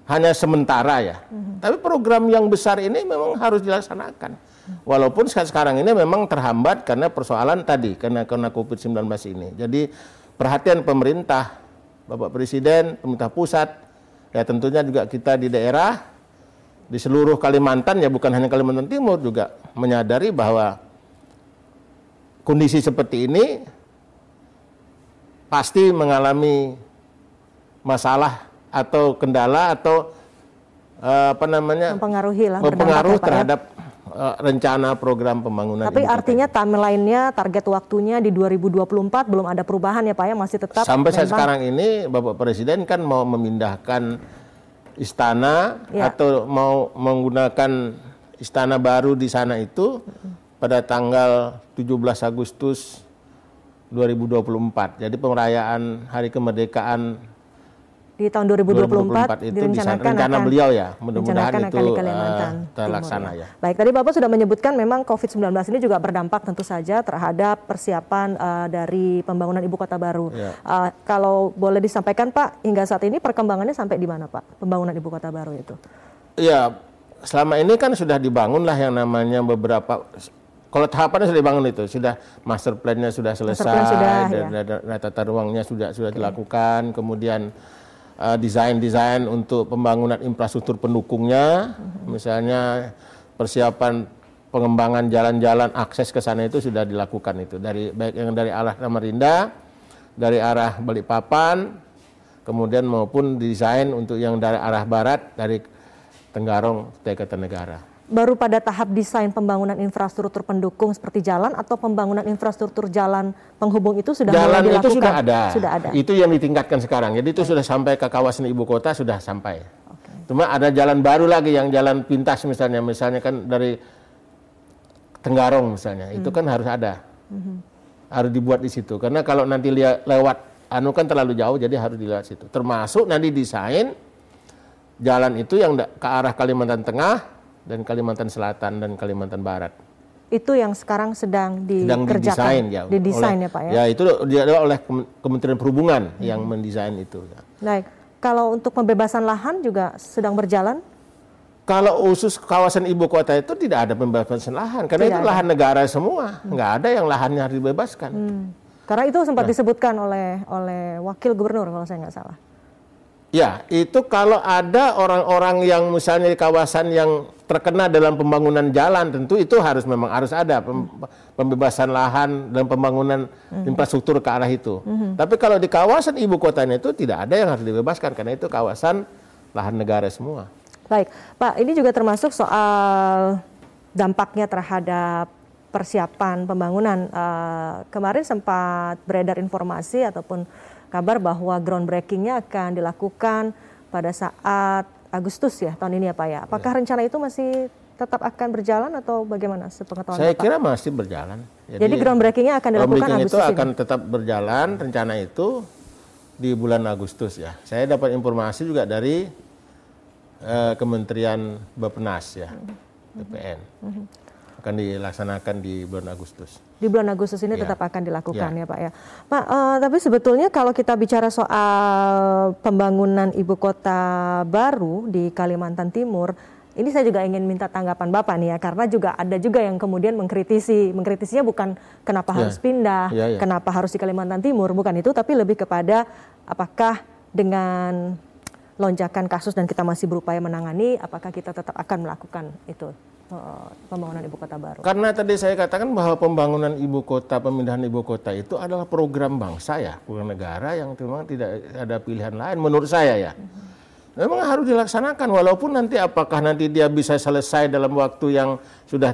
hanya sementara ya. Tapi program yang besar ini memang harus dilaksanakan. Walaupun sekarang ini memang terhambat karena persoalan tadi, karena COVID-19 ini. Jadi perhatian pemerintah, Bapak Presiden, pemerintah pusat, ya tentunya juga kita di daerah, di seluruh Kalimantan, ya bukan hanya Kalimantan Timur, juga menyadari bahwa kondisi seperti ini pasti mengalami masalah atau kendala atau mempengaruhi terhadap rencana program pembangunan. Tapi artinya timeline-nya, target waktunya di 2024 belum ada perubahan ya Pak ya, masih tetap. Sampai saat sekarang ini Bapak Presiden kan mau memindahkan istana atau mau menggunakan istana baru di sana itu pada tanggal 17 Agustus 2024. Jadi pemerayaaan Hari Kemerdekaan di tahun 2024 itu rencana beliau ya, mudah-mudahan itu terlaksana ya. Baik, tadi Bapak sudah menyebutkan memang COVID-19 ini juga berdampak tentu saja terhadap persiapan dari pembangunan ibu kota baru. Ya. Kalau boleh disampaikan Pak, hingga saat ini perkembangannya sampai di mana Pak, pembangunan ibu kota baru itu? Ya, selama ini kan sudah dibangun lah yang namanya beberapa. Kalau tahapannya sudah dibangun itu, sudah master plan-nya sudah selesai, dan tata ruangnya sudah dilakukan, kemudian desain untuk pembangunan infrastruktur pendukungnya, misalnya persiapan pengembangan jalan-jalan akses ke sana itu sudah dilakukan itu, baik yang dari arah Samarinda, dari arah Balikpapan, kemudian maupun desain untuk yang dari arah barat dari Tenggarong ke Kertanegara. baru pada tahap desain pembangunan infrastruktur pendukung seperti jalan atau pembangunan infrastruktur jalan penghubung itu sudah mulai dilakukan? Jalan itu sudah ada. Sudah ada. Itu yang ditingkatkan sekarang. Jadi itu sudah sampai ke kawasan ibu kota, sudah sampai. Cuma ada jalan baru lagi yang jalan pintas misalnya kan dari Tenggarong misalnya, itu kan harus ada. Harus dibuat di situ. Karena kalau nanti lewat kan terlalu jauh, jadi harus dilihat situ. Termasuk nanti desain jalan itu yang ke arah Kalimantan Tengah dan Kalimantan Selatan dan Kalimantan Barat. Itu yang sekarang sedang dikerjakan, didesain ya Pak ya? Ya, itu oleh Kementerian Perhubungan yang mendesain itu. Baik, kalau untuk pembebasan lahan juga sedang berjalan? Kalau khusus kawasan ibu kota itu tidak ada pembebasan lahan, karena itu lahan negara semua, nggak ada yang lahannya harus dibebaskan. Karena itu sempat disebutkan oleh Wakil Gubernur kalau saya nggak salah. Ya, itu kalau ada orang-orang yang misalnya di kawasan yang terkena dalam pembangunan jalan, tentu itu memang harus ada pembebasan lahan dan pembangunan infrastruktur ke arah itu. Tapi kalau di kawasan ibu kotanya itu tidak ada yang harus dibebaskan, karena itu kawasan lahan negara semua. Baik, Pak, ini juga termasuk soal dampaknya terhadap persiapan pembangunan. Kemarin sempat beredar informasi ataupun kabar bahwa groundbreaking-nya akan dilakukan pada saat Agustus ya tahun ini ya Pak ya. Apakah rencana itu masih tetap akan berjalan atau bagaimana sepengetahuan Bapak? Saya kira masih berjalan. Jadi groundbreaking-nya akan dilakukan Agustus itu akan tetap berjalan, rencana itu di bulan Agustus ya. Saya dapat informasi juga dari Kementerian Bappenas ya, BPN. Akan dilaksanakan di bulan Agustus. Di bulan Agustus ini tetap akan dilakukan ya Pak ya. Pak, tapi sebetulnya kalau kita bicara soal pembangunan ibu kota baru di Kalimantan Timur, ini saya juga ingin minta tanggapan Bapak nih ya, karena ada juga yang kemudian mengkritisinya bukan kenapa harus pindah, kenapa harus di Kalimantan Timur, bukan itu, tapi lebih kepada apakah dengan lonjakan kasus dan kita masih berupaya menangani, apakah kita tetap akan melakukan itu pembangunan ibu kota baru? Karena tadi saya katakan bahwa pembangunan ibu kota, pemindahan ibu kota itu adalah program bangsa ya, program negara yang memang tidak ada pilihan lain menurut saya ya. Memang harus dilaksanakan, walaupun nanti apakah nanti dia bisa selesai dalam waktu yang sudah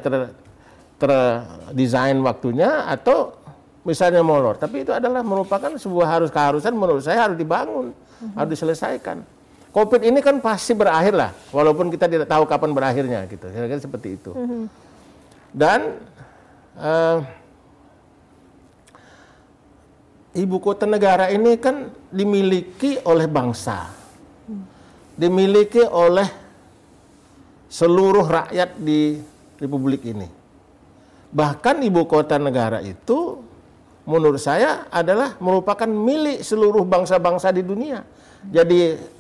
terdesain waktunya atau misalnya molor. Tapi itu adalah merupakan sebuah keharusan menurut saya harus dibangun, harus diselesaikan. COVID ini kan pasti berakhir lah, walaupun kita tidak tahu kapan berakhirnya gitu. Kira-kira seperti itu. Dan ibu kota negara ini kan dimiliki oleh bangsa, dimiliki oleh seluruh rakyat di Republik ini. Bahkan ibu kota negara itu menurut saya adalah merupakan milik seluruh bangsa-bangsa di dunia. Jadi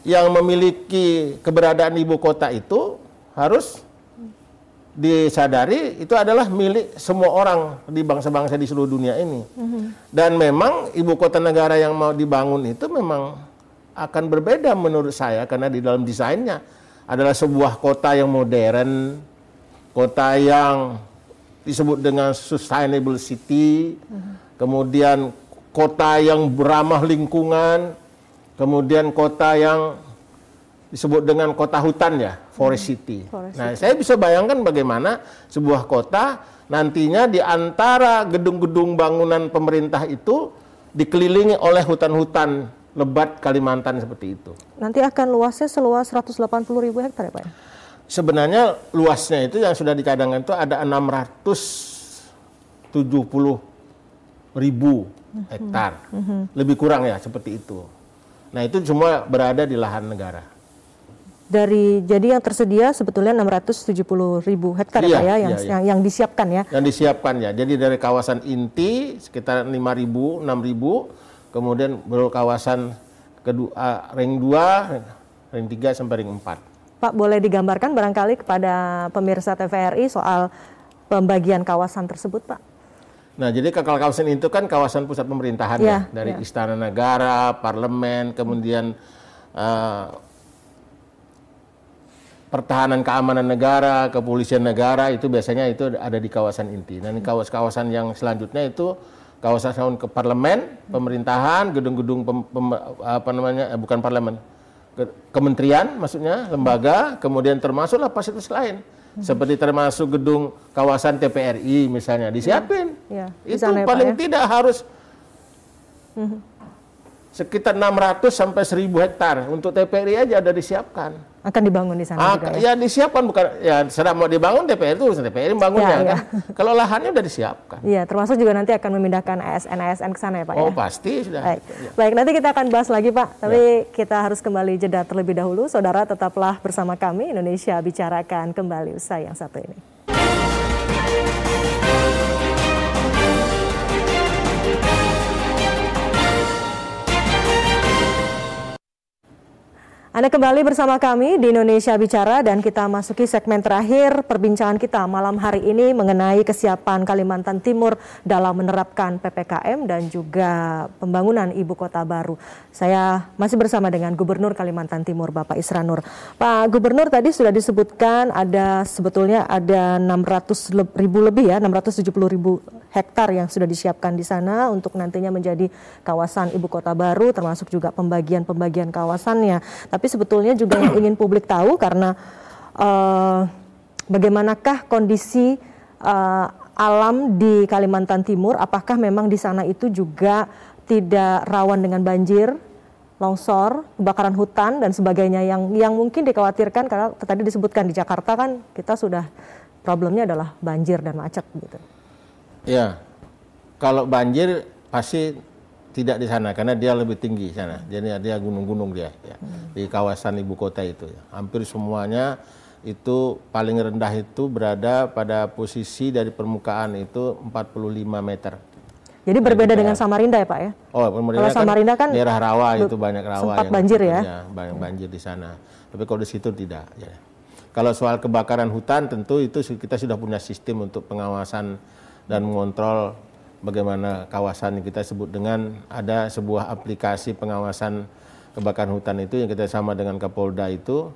yang memiliki keberadaan ibu kota itu harus disadari itu adalah milik semua orang di bangsa-bangsa di seluruh dunia ini. Dan memang ibu kota negara yang mau dibangun itu memang akan berbeda menurut saya, karena di dalam desainnya adalah sebuah kota yang modern, kota yang disebut dengan sustainable city, kemudian kota yang ramah lingkungan, kemudian kota yang disebut dengan kota hutan ya, forest city. Nah, saya bisa bayangkan bagaimana sebuah kota nantinya di antara gedung-gedung bangunan pemerintah itu dikelilingi oleh hutan-hutan lebat Kalimantan seperti itu. Nanti akan luasnya seluas 180.000 hektar ya Pak? Sebenarnya luasnya itu yang sudah dicadangkan itu ada 670.000 hektar. Lebih kurang ya seperti itu. Nah, itu semua berada di lahan negara. Jadi yang tersedia sebetulnya 670.000 hektar ya Pak ya, yang disiapkan ya? Yang disiapkan ya. Jadi dari kawasan inti sekitar 5.000, 6.000, kemudian baru kawasan kedua ring 2, ring 3 sampai ring 4. Pak, boleh digambarkan barangkali kepada pemirsa TVRI soal pembagian kawasan tersebut, Pak? Nah, jadi kalau kawasan itu kan kawasan pusat pemerintahan ya, dari Istana Negara, Parlemen, kemudian Pertahanan Keamanan Negara, Kepolisian Negara, itu biasanya itu ada di kawasan inti. Dan kawasan yang selanjutnya itu kawasan ke Parlemen, pemerintahan, gedung-gedung bukan Parlemen, kementerian maksudnya, lembaga, kemudian termasuklah fasilitas lain. Seperti termasuk gedung kawasan TPRI misalnya disiapin. Ya, Itu paling tidak harus sekitar 600 sampai 1.000 hektar untuk TPRI aja ada disiapkan. Akan dibangun di sana juga ya? Ya disiapkan, bukan ya sedang mau dibangun TPRI itu TPRI bangunnya kan. Kalau lahannya udah disiapkan. Iya, termasuk juga nanti akan memindahkan ASN ke sana ya Pak. Oh pasti sudah. Baik, nanti kita akan bahas lagi Pak. Tapi kita harus kembali jeda terlebih dahulu. Saudara tetaplah bersama kami. Indonesia Bicarakan kembali usai yang satu ini. Anda kembali bersama kami di Indonesia Bicara dan kita masuki segmen terakhir perbincangan kita malam hari ini mengenai kesiapan Kalimantan Timur dalam menerapkan PPKM dan juga pembangunan ibu kota baru. Saya masih bersama dengan Gubernur Kalimantan Timur Bapak Isran Nur. Pak Gubernur, tadi sudah disebutkan sebetulnya ada 600.000 lebih ya, 670.000 hektar yang sudah disiapkan di sana untuk nantinya menjadi kawasan ibu kota baru, termasuk juga pembagian kawasannya. Tapi sebetulnya juga yang ingin publik tahu karena bagaimanakah kondisi alam di Kalimantan Timur, apakah memang di sana itu juga tidak rawan dengan banjir, longsor, kebakaran hutan dan sebagainya yang mungkin dikhawatirkan karena tadi disebutkan di Jakarta kan kita sudah problemnya adalah banjir dan macet gitu. Ya, kalau banjir pasti tidak di sana karena dia lebih tinggi sana. Jadi dia gunung-gunung dia ya. Di kawasan ibu kota itu ya. Hampir semuanya itu paling rendah itu berada pada posisi dari permukaan itu 45 meter. Jadi berbeda dengan Samarinda ya Pak ya? Oh, kalau Samarinda kan daerah rawa itu banyak rawa sempat banjir ya? Banyak banjir di sana. Tapi kalau di situ tidak ya. Kalau soal kebakaran hutan tentu itu kita sudah punya sistem untuk pengawasan dan mengontrol bagaimana kawasan yang kita sebut dengan ada sebuah aplikasi pengawasan kebakaran hutan itu yang kita sama dengan Kapolda itu,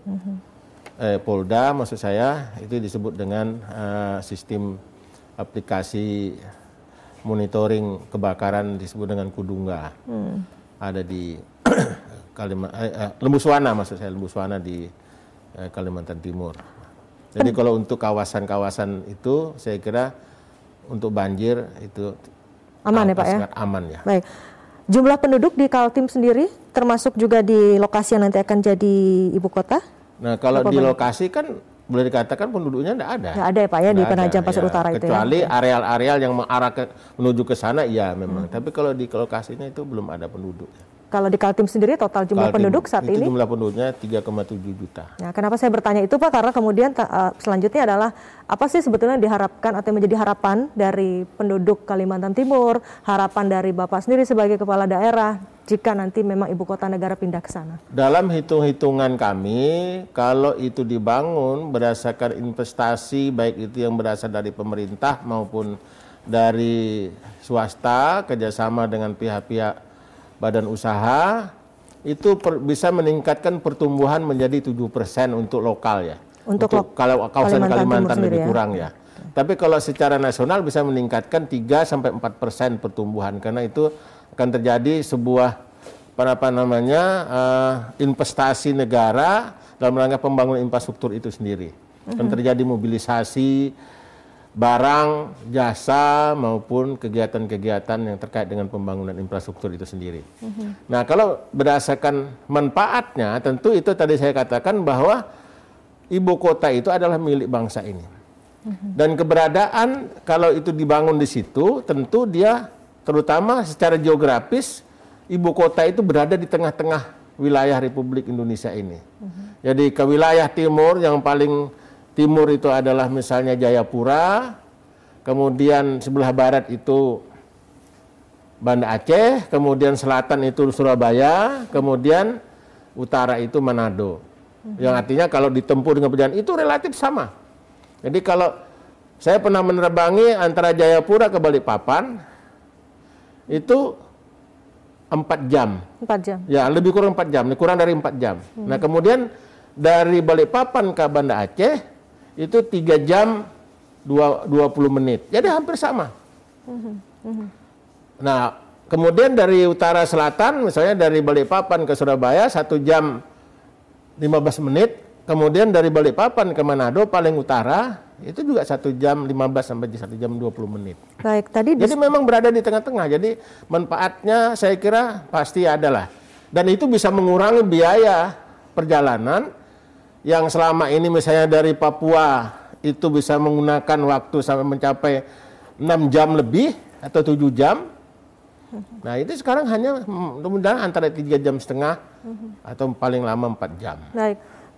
Polda maksud saya, itu disebut dengan sistem aplikasi monitoring kebakaran disebut dengan Kudungga. Ada di Lembuswana maksud saya, Lembuswana di Kalimantan Timur. Jadi kalau untuk kawasan-kawasan itu saya kira untuk banjir itu aman ya Pak ya? Sangat aman ya. Baik. Jumlah penduduk di Kaltim sendiri termasuk juga di lokasi yang nanti akan jadi ibu kota? Nah kalau di lokasi kan boleh dikatakan penduduknya tidak ada. Tidak ada ya Pak ya di Penajam Pasir Utara itu ya? Kecuali areal-areal yang mengarah menuju ke sana iya memang. Tapi kalau di lokasinya itu belum ada penduduk. Kalau di Kaltim sendiri total jumlah penduduk saat ini? Jumlah penduduknya 3,7 juta. Nah, kenapa saya bertanya itu Pak? Karena kemudian selanjutnya adalah apa sih sebetulnya diharapkan atau menjadi harapan dari penduduk Kalimantan Timur, harapan dari Bapak sendiri sebagai kepala daerah jika nanti memang ibu kota negara pindah ke sana? Dalam hitung-hitungan kami, kalau itu dibangun berdasarkan investasi baik itu yang berasal dari pemerintah maupun dari swasta kerjasama dengan pihak-pihak badan usaha itu bisa meningkatkan pertumbuhan menjadi 7% untuk lokal ya. Untuk kalau kawasan Kalimantan lebih kurang ya. Tapi kalau secara nasional bisa meningkatkan 3-4% pertumbuhan karena itu akan terjadi sebuah investasi negara dalam rangka pembangunan infrastruktur itu sendiri. Akan terjadi mobilisasi barang, jasa maupun kegiatan-kegiatan yang terkait dengan pembangunan infrastruktur itu sendiri. Nah, kalau berdasarkan manfaatnya, tentu itu tadi saya katakan bahwa ibu kota itu adalah milik bangsa ini. Dan keberadaan kalau itu dibangun di situ, tentu dia terutama secara geografis, ibu kota itu berada di tengah-tengah wilayah Republik Indonesia ini. Jadi ke wilayah timur yang paling timur itu adalah misalnya Jayapura, kemudian sebelah barat itu Banda Aceh, kemudian selatan itu Surabaya, kemudian utara itu Manado. Yang artinya kalau ditempuh dengan perjalanan itu relatif sama. Jadi kalau saya pernah menerbangi antara Jayapura ke Balikpapan, itu 4 jam. 4 jam? Ya, lebih kurang 4 jam, kurang dari 4 jam. Nah kemudian dari Balikpapan ke Banda Aceh, itu 3 jam 20 menit. Jadi hampir sama. Nah, kemudian dari utara selatan, misalnya dari Balikpapan ke Surabaya, 1 jam 15 menit. kemudian dari Balikpapan ke Manado paling utara itu juga 1 jam 15 sampai 1 jam 20 menit. Baik, tadi jadi memang berada di tengah-tengah. Jadi manfaatnya saya kira pasti ada lah. Dan itu bisa mengurangi biaya perjalanan yang selama ini misalnya dari Papua itu bisa menggunakan waktu sampai mencapai 6 jam lebih atau 7 jam. Nah itu sekarang hanya mudah-mudahan antara 3,5 jam atau paling lama 4 jam.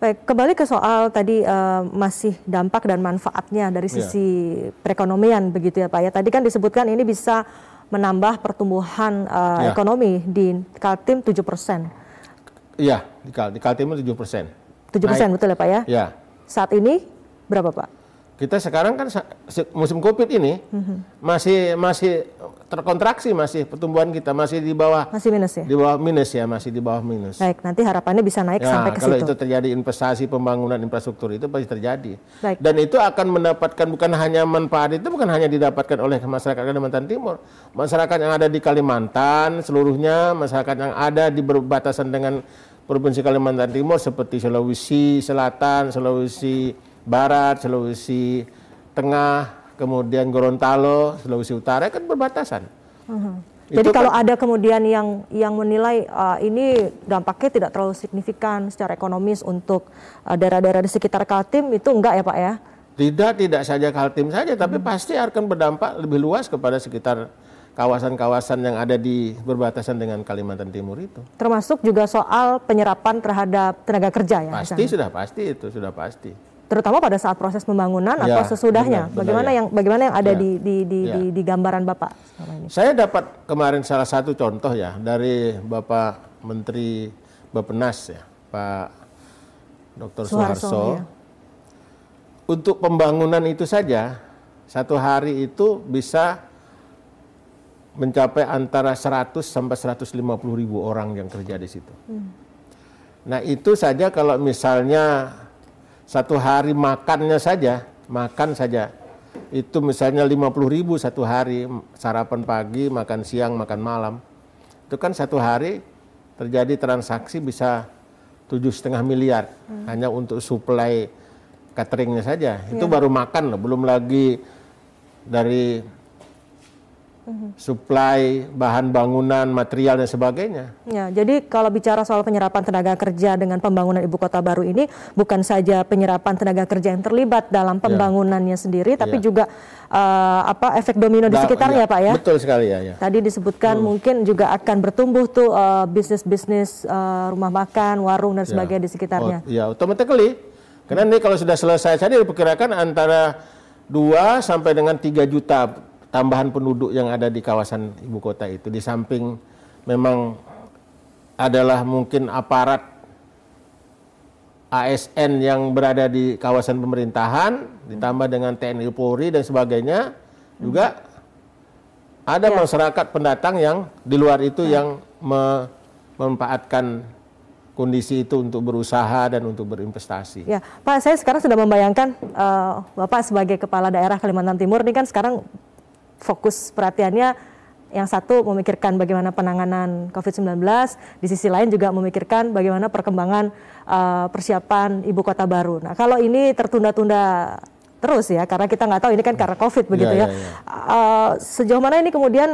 Baik, kembali ke soal tadi masih dampak dan manfaatnya dari sisi perekonomian begitu ya Pak ya. Tadi kan disebutkan ini bisa menambah pertumbuhan ekonomi di Kaltim 7%. Iya, di Kaltim 7%. 7% betul ya Pak ya? Ya. Saat ini berapa Pak? Kita sekarang kan musim Covid ini masih terkontraksi, masih pertumbuhan kita masih di bawah. Masih minus ya? Di bawah minus ya, masih di bawah minus. Baik, nanti harapannya bisa naik sampai ke kalau situ. Kalau itu terjadi investasi pembangunan infrastruktur itu pasti terjadi. Baik. Dan itu akan mendapatkan bukan hanya manfaat itu bukan hanya didapatkan oleh masyarakat Kalimantan Timur. Masyarakat yang ada di Kalimantan seluruhnya, masyarakat yang ada di berbatasan dengan Provinsi Kalimantan Timur seperti Sulawesi Selatan, Sulawesi Barat, Sulawesi Tengah, kemudian Gorontalo, Sulawesi Utara kan berbatasan. Jadi kalau ada kemudian yang menilai ini dampaknya tidak terlalu signifikan secara ekonomis untuk daerah-daerah di sekitar Kaltim itu enggak ya Pak ya? Tidak saja Kaltim saja, tapi pasti akan berdampak lebih luas kepada sekitar kawasan-kawasan yang ada di berbatasan dengan Kalimantan Timur itu. Termasuk juga soal penyerapan terhadap tenaga kerja ya? Pasti misalnya. sudah pasti. Terutama pada saat proses pembangunan atau sesudahnya, bagaimana yang ada di gambaran Bapak selama ini? Saya dapat kemarin salah satu contoh ya dari Bapak Menteri Bappenas ya, Pak Dr. Soeharto. Ya. Untuk pembangunan itu saja, 1 hari itu bisa mencapai antara 100 sampai 150 ribu orang yang kerja di situ. Nah itu saja kalau misalnya 1 hari makan saja itu misalnya 50 ribu 1 hari, sarapan pagi, makan siang, makan malam, itu kan 1 hari terjadi transaksi bisa 7,5 miliar hanya untuk suplai cateringnya saja. Itu baru makan loh, belum lagi dari suplai bahan bangunan, material dan sebagainya. Ya, jadi kalau bicara soal penyerapan tenaga kerja dengan pembangunan ibu kota baru ini bukan saja penyerapan tenaga kerja yang terlibat dalam pembangunannya sendiri, tapi juga efek domino di sekitarnya, Pak ya. Betul sekali ya. Tadi disebutkan mungkin juga akan bertumbuh tuh bisnis-bisnis rumah makan, warung dan sebagainya di sekitarnya. Ya, automatically. Karena ini kalau sudah selesai saja diperkirakan antara 2 sampai dengan 3 juta tambahan penduduk yang ada di kawasan ibu kota itu. Di samping memang adalah mungkin aparat ASN yang berada di kawasan pemerintahan, ditambah dengan TNI Polri dan sebagainya, juga ada masyarakat pendatang yang di luar itu yang memanfaatkan kondisi itu untuk berusaha dan untuk berinvestasi. Ya, Pak, saya sekarang sudah membayangkan Bapak sebagai Kepala Daerah Kalimantan Timur ini kan sekarang fokus perhatiannya yang satu memikirkan bagaimana penanganan COVID-19, di sisi lain juga memikirkan bagaimana perkembangan persiapan ibu kota baru. Nah, kalau ini tertunda-tunda terus ya, karena kita nggak tahu ini kan karena COVID begitu ya. Sejauh mana ini kemudian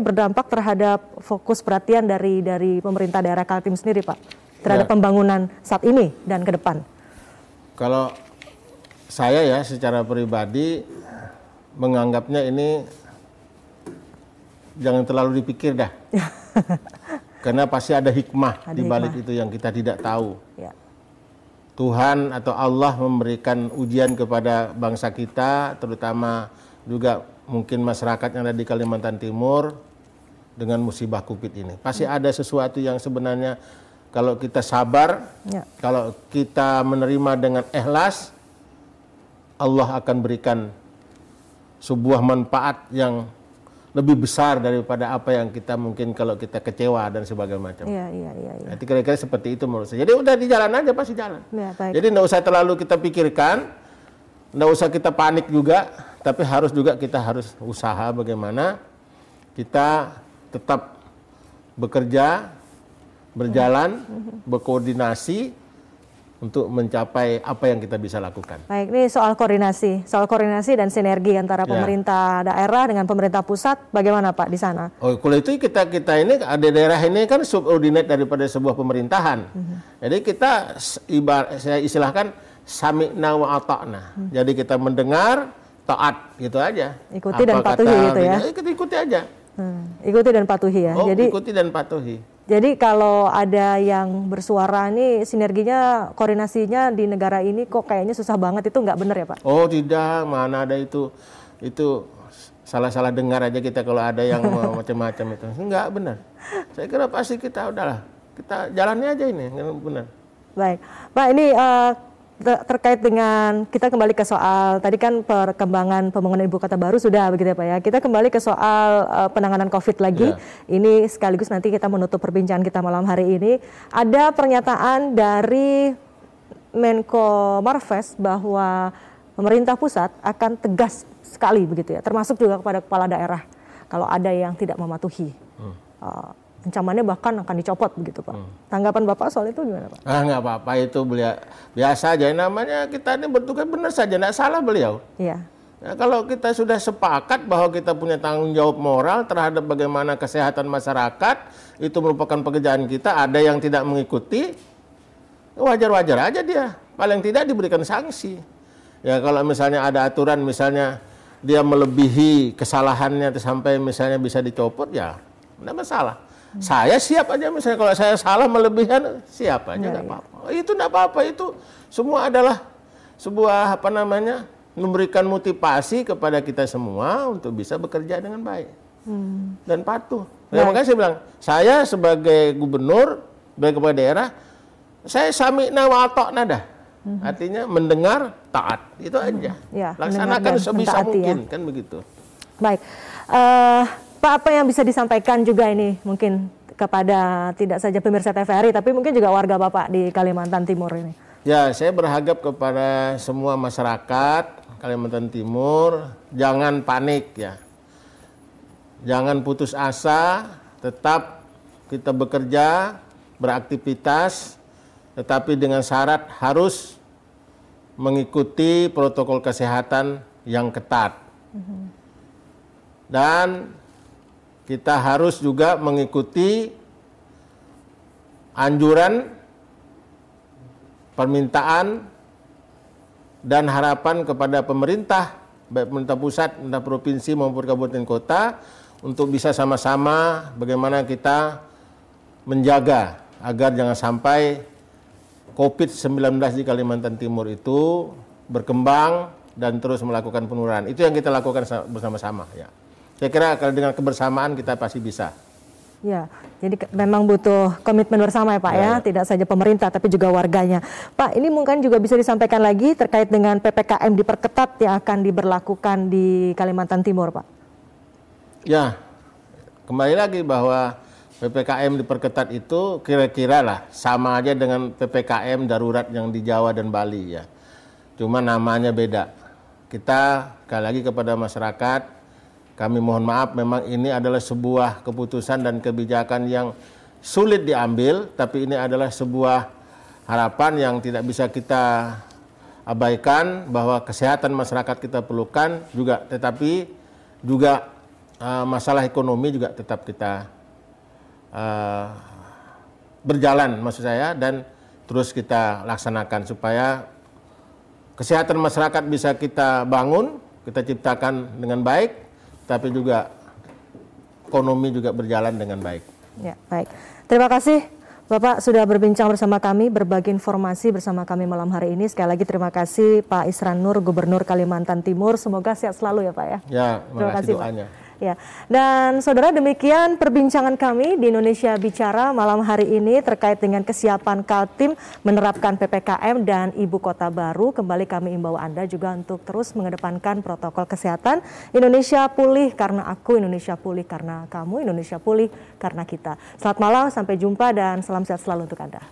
berdampak terhadap fokus perhatian dari pemerintah daerah Kaltim sendiri, Pak, terhadap pembangunan saat ini dan ke depan? Kalau saya ya secara pribadi menganggapnya ini jangan terlalu dipikir dah. Karena pasti ada hikmah di balik itu yang kita tidak tahu. Ya. Tuhan atau Allah memberikan ujian kepada bangsa kita, terutama juga mungkin masyarakat yang ada di Kalimantan Timur dengan musibah COVID ini. Pasti ada sesuatu yang sebenarnya kalau kita sabar, kalau kita menerima dengan ikhlas, Allah akan berikan sebuah manfaat yang lebih besar daripada apa yang kita mungkin kalau kita kecewa dan sebagainya macam. Iya. Jadi kira-kira seperti itu menurut saya. Jadi udah di jalan aja, pasti jalan. Ya, jadi nggak usah terlalu kita pikirkan, nggak usah kita panik juga, tapi kita harus usaha bagaimana kita tetap bekerja, berjalan, berkoordinasi untuk mencapai apa yang kita bisa lakukan. Baik, ini soal koordinasi dan sinergi antara pemerintah daerah dengan pemerintah pusat, bagaimana Pak di sana? Oh, kalau itu kita ini ada daerah ini kan subordinate daripada sebuah pemerintahan. Jadi kita saya istilahkan sami'na wa ata'na. Jadi kita mendengar, taat gitu aja. Ikuti dan patuhi gitu ya. Ikuti aja. Ikuti dan patuhi ya. Jadi ikuti dan patuhi. Jadi kalau ada yang bersuara nih sinerginya, koordinasinya di negara ini kok kayaknya susah banget, itu nggak benar ya Pak? Oh tidak, mana ada itu salah-salah dengar aja kita kalau ada yang macam-macam itu. Nggak benar. Saya kira pasti kita udahlah, kita jalani aja ini, benar. Baik, Pak ini terkait dengan kita kembali ke soal tadi kan perkembangan pembangunan ibu kota baru sudah begitu ya Pak ya. Kita kembali ke soal penanganan COVID lagi. Ini sekaligus nanti kita menutup perbincangan kita malam hari ini. Ada pernyataan dari Menko Marves bahwa pemerintah pusat akan tegas sekali begitu ya, termasuk juga kepada kepala daerah kalau ada yang tidak mematuhi. Ancamannya bahkan akan dicopot begitu Pak. Tanggapan Bapak soal itu gimana Pak? Nggak apa-apa, itu beliau biasa aja. Namanya kita ini bertugas benar saja, nggak salah beliau. Iya. Ya, kalau kita sudah sepakat bahwa kita punya tanggung jawab moral terhadap bagaimana kesehatan masyarakat, itu merupakan pekerjaan kita, ada yang tidak mengikuti, wajar-wajar aja dia. Paling tidak diberikan sanksi. Ya kalau misalnya ada aturan, misalnya dia melebihi kesalahannya sampai misalnya bisa dicopot, ya nggak masalah. Saya siap aja misalnya kalau saya salah melebihan, siap aja, nggak apa-apa. Itu nggak apa-apa, itu semua adalah sebuah memberikan motivasi kepada kita semua untuk bisa bekerja dengan baik dan patuh. Ya, makanya saya bilang, saya sebagai gubernur, sebagai kepala daerah, saya sami'na wa ata'na dah. Artinya mendengar, taat, itu aja. Ya, laksanakan sebisa mungkin, kan begitu. Baik. Pak, apa yang bisa disampaikan juga ini mungkin kepada tidak saja pemirsa TVRI, tapi mungkin juga warga Bapak di Kalimantan Timur ini? Ya, saya berharap kepada semua masyarakat Kalimantan Timur, jangan panik ya. Jangan putus asa, tetap kita bekerja, beraktivitas, tetapi dengan syarat harus mengikuti protokol kesehatan yang ketat. Dan kita harus juga mengikuti anjuran, permintaan, dan harapan kepada pemerintah, baik pemerintah pusat, pemerintah provinsi maupun kabupaten kota, untuk bisa sama-sama bagaimana kita menjaga agar jangan sampai COVID-19 di Kalimantan Timur itu berkembang dan terus melakukan penurunan. Itu yang kita lakukan bersama-sama ya. Saya kira kalau dengan kebersamaan kita pasti bisa. Ya, jadi memang butuh komitmen bersama ya Pak ya, tidak saja pemerintah tapi juga warganya. Pak, ini mungkin juga bisa disampaikan lagi terkait dengan PPKM diperketat yang akan diberlakukan di Kalimantan Timur Pak. Ya, kembali lagi bahwa PPKM diperketat itu kira-kira lah sama aja dengan PPKM darurat yang di Jawa dan Bali ya. Cuma namanya beda. Kita sekali lagi kepada masyarakat, kami mohon maaf, memang ini adalah sebuah keputusan dan kebijakan yang sulit diambil, tapi ini adalah sebuah harapan yang tidak bisa kita abaikan, bahwa kesehatan masyarakat kita perlukan juga, tetapi juga masalah ekonomi juga tetap kita berjalan maksud saya, dan terus kita laksanakan supaya kesehatan masyarakat bisa kita bangun, kita ciptakan dengan baik, tapi juga ekonomi juga berjalan dengan baik. Ya, baik. Terima kasih Bapak sudah berbincang bersama kami, berbagi informasi bersama kami malam hari ini. Sekali lagi terima kasih Pak Isran Nur, Gubernur Kalimantan Timur. Semoga sehat selalu ya Pak ya. Ya, terima kasih doanya. Ya, dan saudara, demikian perbincangan kami di Indonesia Bicara malam hari ini terkait dengan kesiapan Kaltim menerapkan PPKM dan Ibu Kota Baru. Kembali kami imbau Anda juga untuk terus mengedepankan protokol kesehatan. Indonesia pulih karena aku, Indonesia pulih karena kamu, Indonesia pulih karena kita. Selamat malam, sampai jumpa dan salam sehat selalu untuk Anda.